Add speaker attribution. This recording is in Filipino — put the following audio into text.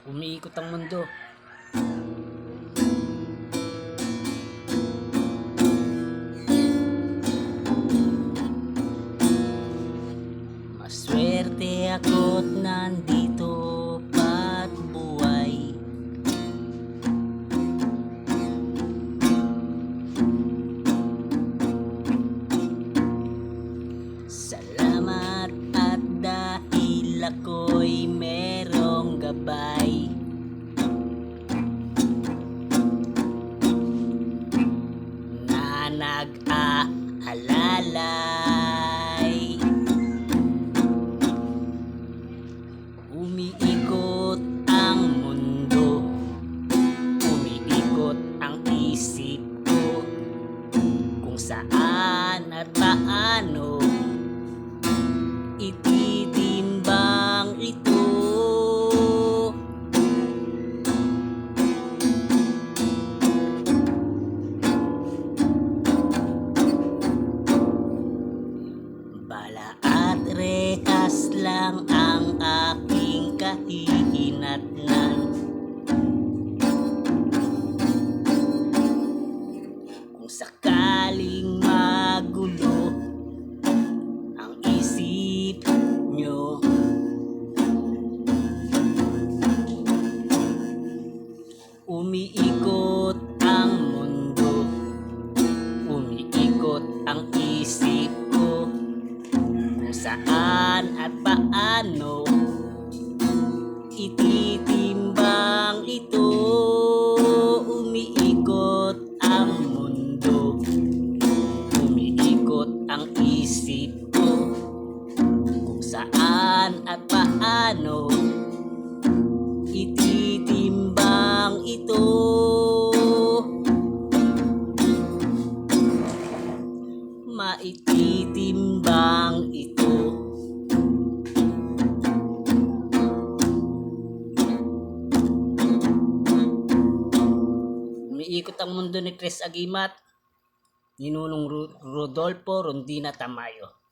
Speaker 1: Umiikot ang mundo. Maswerte ako't nandito pa't buhay. Salamat at dahil ako'y merong gabay. Na nag-aalalay. Umiikot ang mundo, umiikot ang isip ko, kung saan at paano ititimbang ito. Bala at rehas lang ang aking kahihinatnan. Kung sakaling magulo ang isip nyo, umiikot ang mundo, umiikot ang isip ko, kung saan at paano ititimbang ito. Umiikot ang mundo, umiikot ang isip ko, kung saan at paano ititimbang ito. Maititimbang ito. Umiikot ang mundo ni Chris Aguimat, Ninunong Rodolfo Rondina Tamayo.